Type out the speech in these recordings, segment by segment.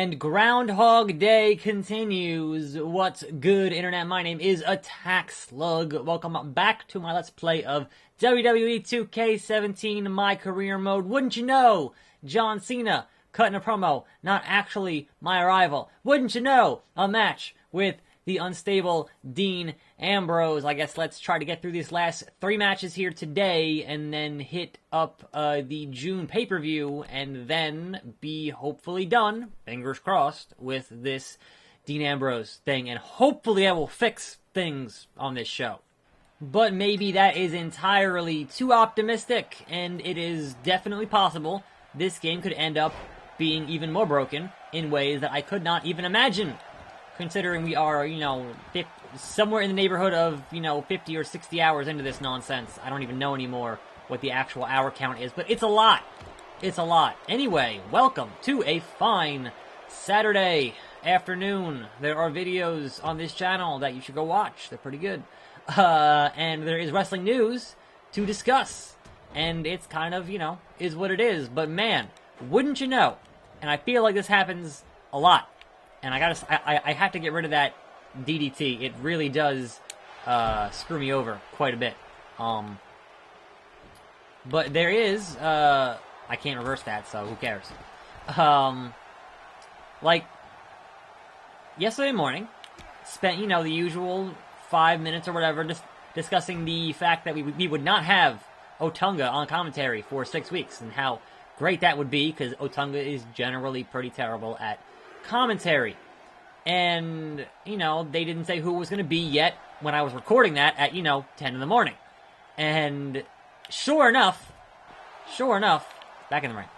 And Groundhog Day continues. What's good, Internet? My name is attackslug. Welcome back to my Let's Play of WWE 2K17, my career mode. Wouldn't you know, John Cena cutting a promo, not actually my arrival. Wouldn't you know, a match with the unstable Dean Ambrose. I guess let's try to get through these last 3 matches here today and then hit up the June pay-per-view and then be hopefully done, fingers crossed, with this Dean Ambrose thing. And hopefully I will fix things on this show. But maybe that is entirely too optimistic, and it is definitely possible this game could end up being even more broken in ways that I could not even imagine. Considering we are, somewhere in the neighborhood of, 50 or 60 hours into this nonsense. I don't even know anymore what the actual hour count is, but it's a lot. It's a lot. Anyway, welcome to a fine Saturday afternoon. There are videos on this channel that you should go watch. They're pretty good. And there is wrestling news to discuss. And it's kind of, is what it is. But man, wouldn't you know? And I feel like this happens a lot. And I have to get rid of that DDT. It really does screw me over quite a bit. But there is, I can't reverse that, so who cares? Like, yesterday morning, spent, the usual 5 minutes or whatever just discussing the fact that we would not have Otunga on commentary for 6 weeks, and how great that would be, because Otunga is generally pretty terrible at commentary. And, they didn't say who it was going to be yet when I was recording that at, 10 in the morning. And sure enough, back in the ring.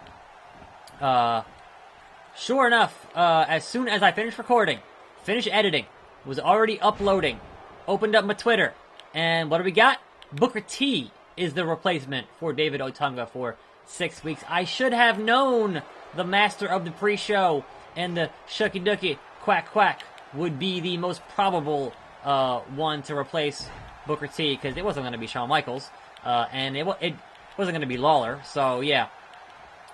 Sure enough, as soon as I finished recording, finished editing, was already uploading, opened up my Twitter, and what do we got? Booker T is the replacement for David Otunga for 6 weeks. I should have known the master of the pre-show and the shucky ducky quack quack would be the most probable one to replace Booker T, because it wasn't going to be Shawn Michaels, and it wasn't going to be Lawler. So yeah,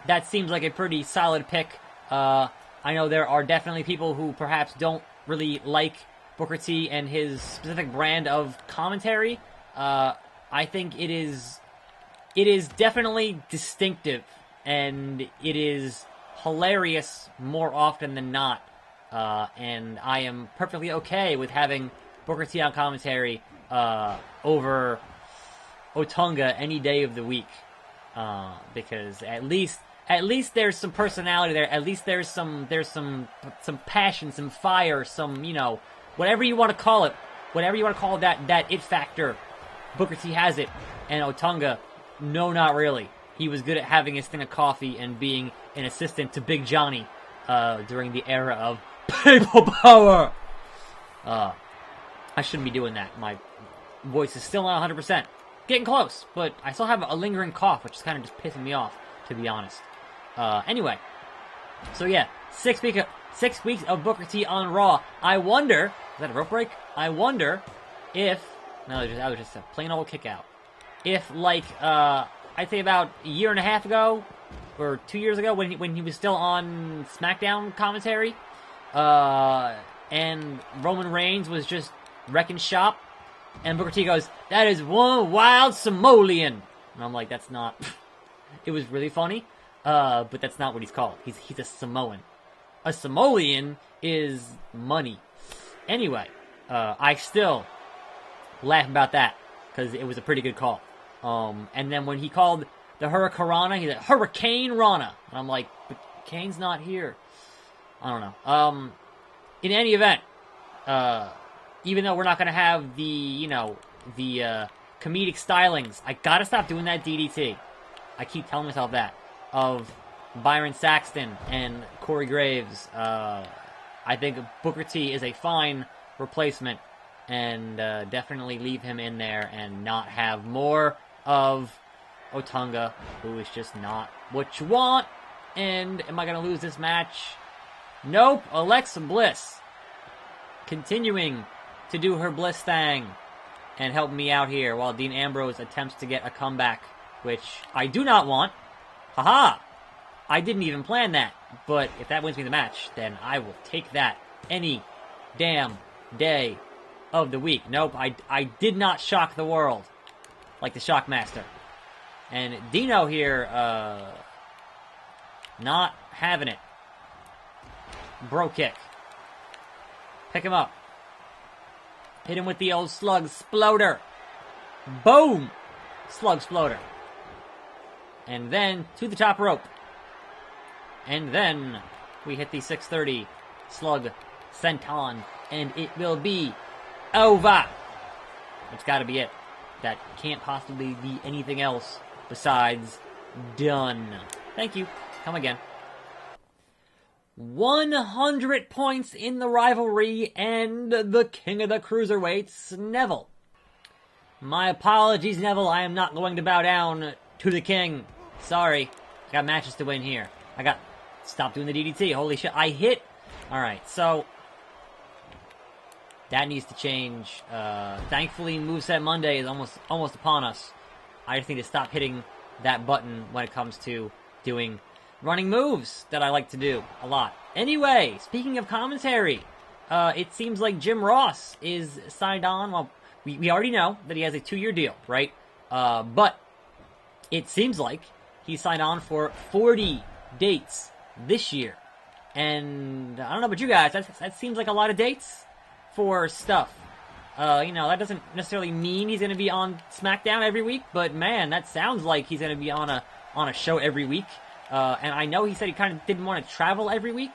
that seems like a pretty solid pick. I know there are definitely people who perhaps don't really like Booker T and his specific brand of commentary. I think it is definitely distinctive, and it is hilarious more often than not. And I am perfectly okay with having Booker T on commentary over Otunga any day of the week, because at least there's some personality there. At least there's some passion, some fire, some whatever you want to call it, that it factor. Booker T has it, and Otunga, no, not really. He was good at having his thing of coffee and being an assistant to Big Johnny during the era of People Power. I shouldn't be doing that. My voice is still not 100%. Getting close, but I still have a lingering cough, which is kind of just pissing me off, to be honest. Anyway, so yeah, 6 weeks of Booker T on Raw. I wonder, is that a rope break? I wonder if, no, that was just a plain old kick out. If, I'd say about a year and a half ago, or 2 years ago, when he was still on SmackDown commentary, and Roman Reigns was just wrecking shop, and Booker T goes, "That is one wild Samoan," and I'm like, that's not. It was really funny, but that's not what he's called. He's a Samoan. A Samoan is money. Anyway, I still laugh about that because it was a pretty good call. And then when he called the Hurricanrana, he's like, Hurricane Rana. And I'm like, but Kane's not here. I don't know. In any event, even though we're not going to have the comedic stylings, I got to stop doing that DDT. I keep telling myself that. Of Byron Saxton and Corey Graves. I think Booker T is a fine replacement, and definitely leave him in there and not have more of Otunga, who is just not what you want. And am I going to lose this match? Nope. Alexa Bliss continuing to do her Bliss thing and help me out here while Dean Ambrose attempts to get a comeback, which I do not want. Haha! I didn't even plan that. But if that wins me the match, then I will take that any damn day of the week. Nope, I did not shock the world like the Shockmaster. And Dino here, not having it. Bro kick. Pick him up. Hit him with the old Slug Sploder. Boom! Slug Sploder. And then to the top rope. And then we hit the 630 Slug Senton. And it will be over. It's got to be it. That can't possibly be anything else besides done. Thank you. Come again. 100 points in the rivalry, and the king of the cruiserweights, Neville. My apologies, Neville. I am not going to bow down to the king. Sorry. I got matches to win here. Stop doing the DDT. Holy shit. I hit. Alright, so that needs to change. Thankfully, Moveset Monday is almost upon us. I just need to stop hitting that button when it comes to doing running moves that I like to do a lot. Anyway, speaking of commentary, it seems like Jim Ross is signed on. Well, we already know that he has a 2-year deal, right? But it seems like he signed on for 40 dates this year. And I don't know about you guys, that seems like a lot of dates for stuff. That doesn't necessarily mean he's going to be on SmackDown every week, but man, that sounds like he's going to be on a show every week. And I know he said he kind of didn't want to travel every week,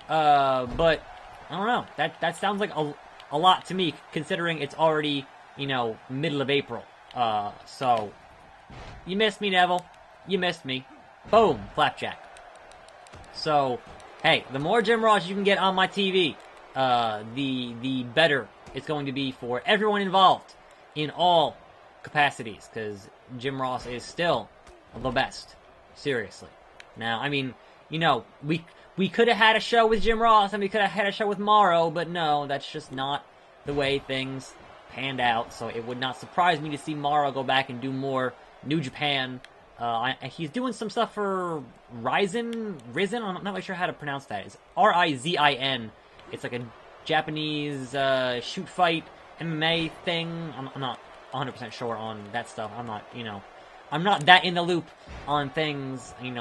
but I don't know. That sounds like a lot to me, considering it's already, middle of April. So, you missed me, Neville. You missed me. Boom, flapjack. So, hey, the more Jim Ross you can get on my TV, the better it's going to be for everyone involved in all capacities, because Jim Ross is still the best. Seriously. Now, I mean, we could have had a show with Jim Ross, and we could have had a show with Morrow, but no, that's just not the way things panned out, so it would not surprise me to see Morrow go back and do more New Japan. He's doing some stuff for Risen, I'm not really sure how to pronounce that. It's R-I-Z-I-N. It's like a Japanese shoot fight MMA thing. I'm not 100% sure on that stuff. I'm not that in the loop on things, in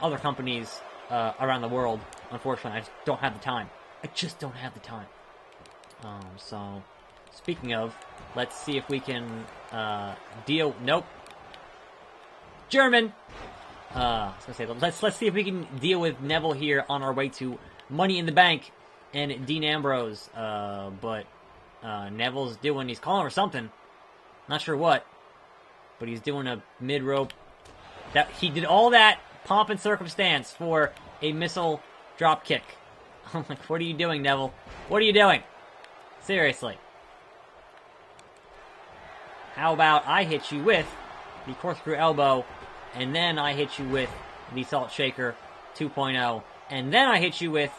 other companies around the world. Unfortunately, I just don't have the time. So, speaking of, let's see if we can deal. Nope. German. I was gonna say, let's see if we can deal with Neville here on our way to Money in the Bank and Dean Ambrose. But Neville's he's calling for something. Not sure what. But he's doing a mid-rope. He did all that pomp and circumstance for a missile drop kick. I'm like, what are you doing, Neville? What are you doing? Seriously. How about I hit you with the corkscrew elbow, and then I hit you with the salt shaker 2.0, and then I hit you with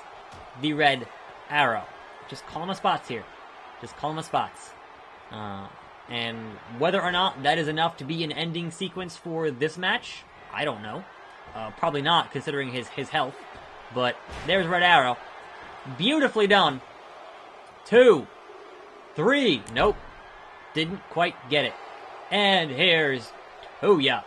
the red arrow. Just calling my spots here. And whether or not that is enough to be an ending sequence for this match, I don't know. Probably not, considering his health. But there's Red Arrow. Beautifully done. 2, 3. Nope. Didn't quite get it. And here's Tuya.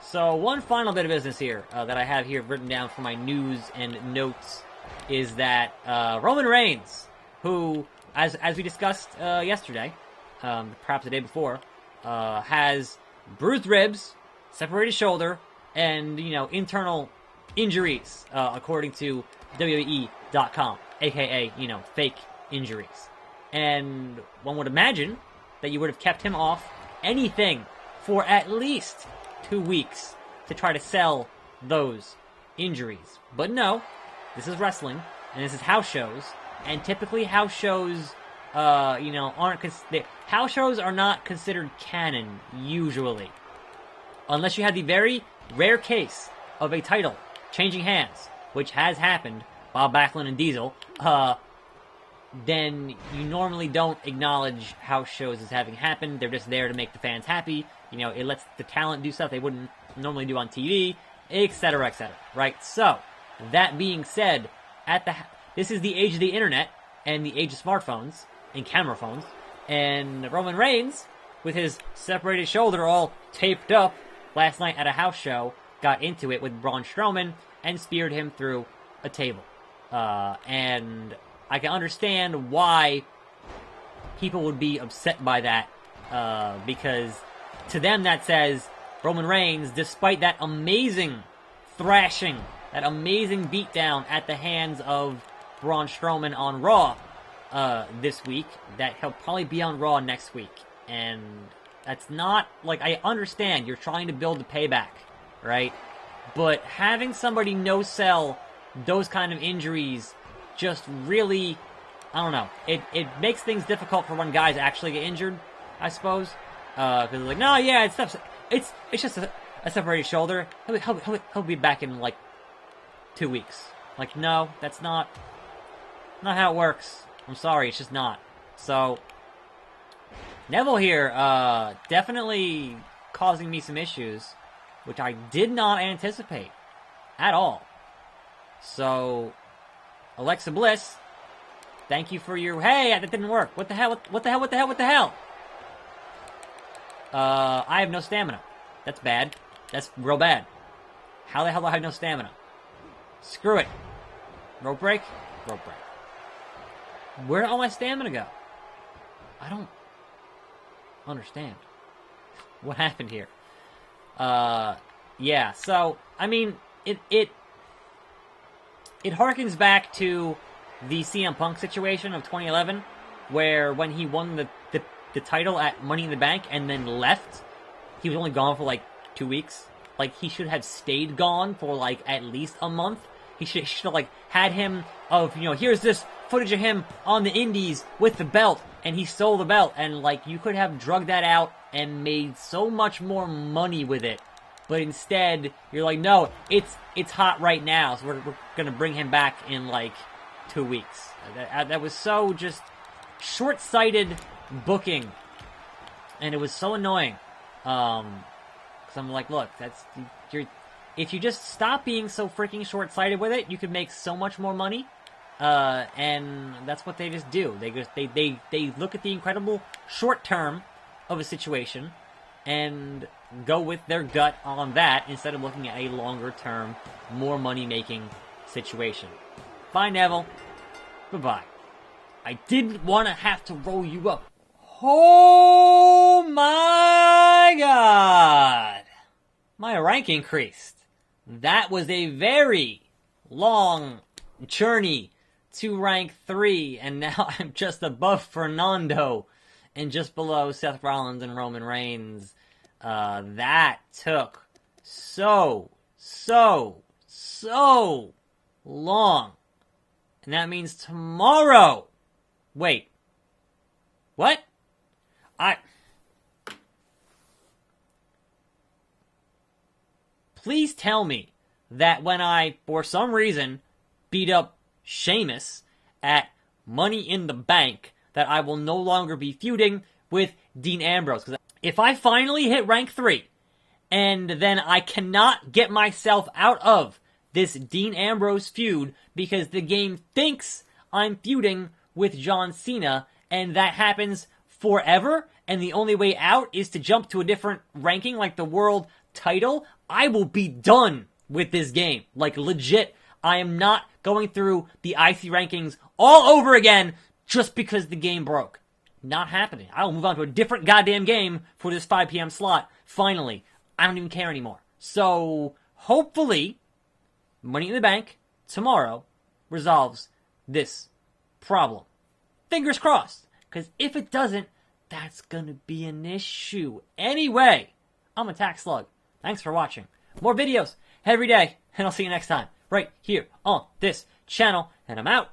So one final bit of business here that I have here written down for my news and notes is that Roman Reigns, who, as we discussed yesterday, perhaps the day before, has bruised ribs, separated shoulder, and, internal injuries, according to WWE.com, aka, fake injuries. And one would imagine that you would have kept him off anything for at least 2 weeks to try to sell those injuries. But no, this is wrestling, and this is house shows, and typically house shows house shows are not considered canon, usually. Unless you have the very rare case of a title changing hands, which has happened, Bob Backlund and Diesel, then you normally don't acknowledge house shows as having happened. They're just there to make the fans happy. It lets the talent do stuff they wouldn't normally do on TV, etc., etc., right? So, that being said, this is the age of the internet and the age of smartphones and camera phones, and Roman Reigns, with his separated shoulder all taped up last night at a house show, got into it with Braun Strowman and speared him through a table. And I can understand why people would be upset by that, because to them that says Roman Reigns, despite that amazing thrashing, that amazing beatdown at the hands of Braun Strowman on Raw this week, that he'll probably be on Raw next week. And that's not, like, I understand you're trying to build the payback, right? But having somebody no-sell those kind of injuries just really, I don't know, it makes things difficult for when guys actually get injured, I suppose. Because it's like, no, yeah, it's just a separated shoulder. He'll be back in, like, 2 weeks. Like, no, that's not how it works. I'm sorry, it's just not. So, Neville here, definitely causing me some issues, which I did not anticipate at all. So, Alexa Bliss, thank you for your, hey, that didn't work. What the hell? I have no stamina. That's bad. That's real bad. How the hell do I have no stamina? Screw it. Rope break? Rope break. Where did all my stamina go? I don't understand what happened here. Yeah, so, I mean, it harkens back to the CM Punk situation of 2011, where when he won the title at Money in the Bank and then left, he was only gone for like 2 weeks. Like, he should have stayed gone for like at least a month. He should have like had him of, you know, here's this footage of him on the indies with the belt, and he stole the belt, and like you could have drugged that out and made so much more money with it. But instead, you're like, no, it's hot right now, so we're gonna bring him back in like 2 weeks. That was so just short-sighted booking, and it was so annoying. Because I'm like, look, if you just stop being so freaking short-sighted with it, you could make so much more money. And that's what they just do. They look at the incredible short term of a situation and go with their gut on that instead of looking at a longer term, more money making situation. Bye, Neville. Goodbye. I didn't want to have to roll you up. Oh my god! My rank increased. That was a very long journey to rank 3, and now I'm just above Fernando and just below Seth Rollins and Roman Reigns. That took so long. And that means tomorrow. Wait. What? Please tell me that when I, for some reason, beat up Sheamus at Money in the Bank, that I will no longer be feuding with Dean Ambrose. Because if I finally hit rank 3, and then I cannot get myself out of this Dean Ambrose feud because the game thinks I'm feuding with John Cena, and that happens forever, and the only way out is to jump to a different ranking, like the world title, I will be done with this game. Like, legit, I am not going through the IC rankings all over again just because the game broke. Not happening. I will move on to a different goddamn game for this 5 p.m. slot. Finally. I don't even care anymore. So, hopefully, Money in the Bank tomorrow resolves this problem. Fingers crossed. Because if it doesn't, that's gonna be an issue. Anyway, I'm attackslug. Thanks for watching. More videos every day, and I'll see you next time. Right here on this channel, and I'm out.